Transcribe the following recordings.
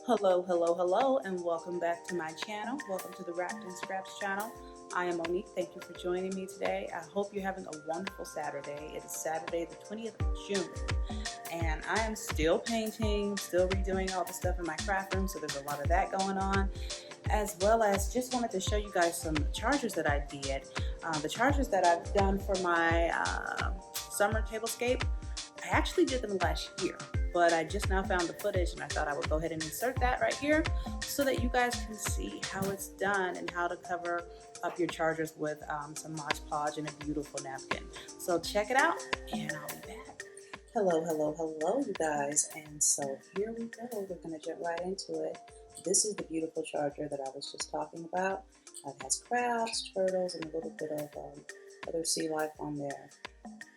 Hello, hello, hello, and welcome back to my channel. Welcome to the Wrapped in Scraps channel. I am Monique. Thank you for joining me today. I hope you're having a wonderful Saturday. It is Saturday, the 20th of June, and I am still painting, still redoing all the stuff in my craft room, so there's a lot of that going on, as well as just wanted to show you guys some chargers that I did. The chargers that I've done for my summer tablescape, I actually did them last year, but I just now found the footage and I thought I would go ahead and insert that right here so that you guys can see how it's done and how to cover up your chargers with some Mod Podge and a beautiful napkin. So check it out and I'll be back. Hello, hello, hello you guys, and so here we go. We're going to jump right into it. This is the beautiful charger that I was just talking about. It has crabs, turtles, and a little bit of other sea life on there.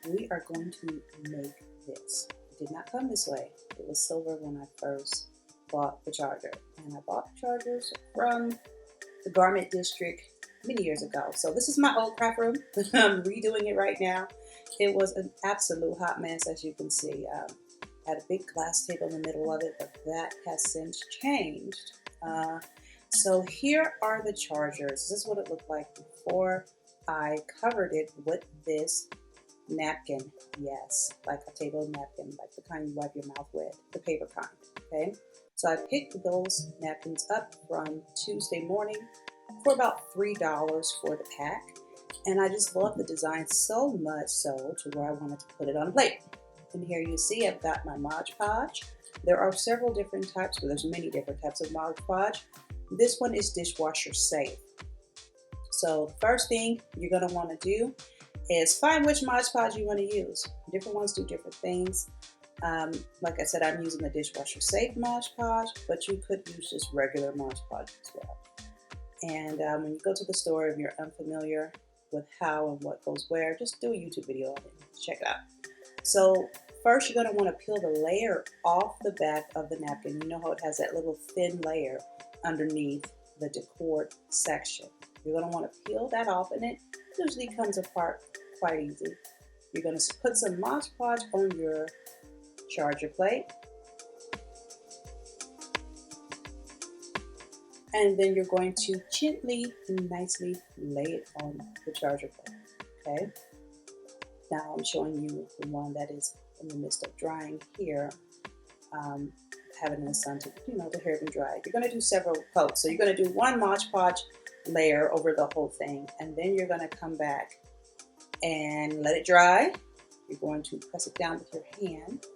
We are going to make this. It did not come this way. It was silver when I first bought the charger. And I bought the chargers from the garment district many years ago. So this is my old craft room. I'm redoing it right now. It was an absolute hot mess, as you can see. I had a big glass table in the middle of it, but that has since changed. So here are the chargers. This is what it looked like before I covered it with this napkin. Yes, like a table napkin, like the kind you wipe your mouth with, the paper kind. Okay, so I picked those napkins up from Tuesday morning for about $3 for the pack, and I just love the design so much so to where I wanted to put it on a plate. And here you see I've got my Mod Podge. There are several different types, but there's many different types of Mod Podge. This one is dishwasher safe. So the first thing you're going to want to do is find which Mod Podge you want to use. Different ones do different things. Like I said, I'm using the dishwasher safe Mod Podge, but you could use just regular Mod Podge as well. And when you go to the store, if you're unfamiliar with how and what goes where, just do a YouTube video on it. Check it out. So first, you're going to want to peel the layer off the back of the napkin. You know how it has that little thin layer underneath the decor section. You're going to want to peel that off, and it usually comes apart quite easy. You're going to put some Mod Podge on your charger plate, and then you're going to gently and nicely lay it on the charger plate. Okay. Now I'm showing you the one that is in the midst of drying here. Have it in the sun to, to hear it dry. You're going to do several coats. So you're going to do one Mod Podge layer over the whole thing, and then you're going to come back and let it dry. You're going to press it down with your hand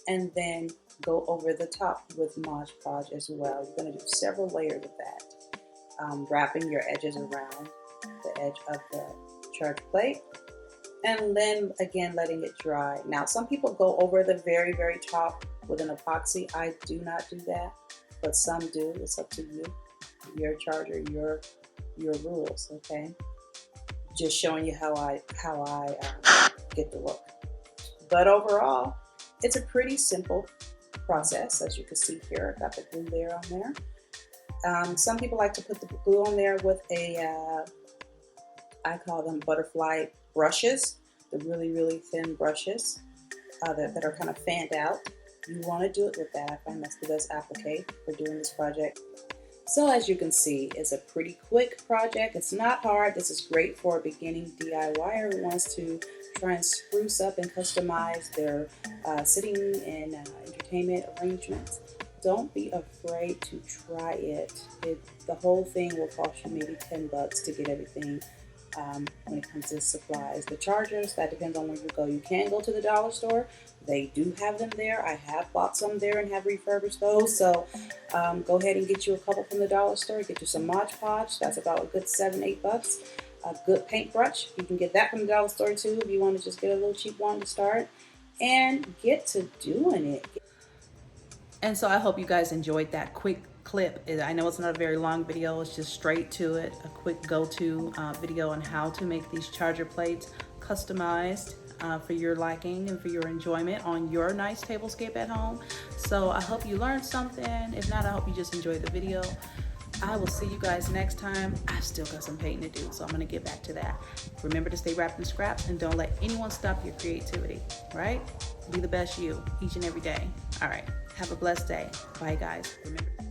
and then go over the top with Mod Podge as well. You're going to do several layers of that, wrapping your edges around the edge of the charge plate, and then again letting it dry. Now some people go over the very, very top with an epoxy. I do not do that, but some do. It's up to you, your charger, your rules. Okay, just showing you how I get the look. But overall, it's a pretty simple process. As you can see here, I got the glue layer on there. Some people like to put the glue on there with a I call them butterfly brushes, the really, really thin brushes that are kind of fanned out. You want to do it with that. I find that's the best applique for doing this project. So as you can see, it's a pretty quick project. It's not hard. This is great for a beginning DIYer who wants to try and spruce up and customize their sitting and entertainment arrangements. Don't be afraid to try it. The whole thing will cost you maybe $10 to get everything when it comes to supplies. The chargers, that depends on where you go. You can go to the dollar store. They do have them there. I have bought some there and have refurbished those. So go ahead and get you a couple from the dollar store. Get you some Mod Podge. That's about a good $7-8. A good paintbrush. You can get that from the dollar store too if you want to just get a little cheap one to start and get to doing it. And so I hope you guys enjoyed that quick clip. I know it's not a very long video. It's just straight to it. A quick go-to video on how to make these charger plates customized for your liking and for your enjoyment on your nice tablescape at home. So I hope you learned something. If not, I hope you just enjoyed the video. I will see you guys next time. I've still got some painting to do, so I'm gonna get back to that. Remember to stay wrapped in scraps and don't let anyone stop your creativity, right? Be the best you each and every day. All right, have a blessed day. Bye guys. Remember.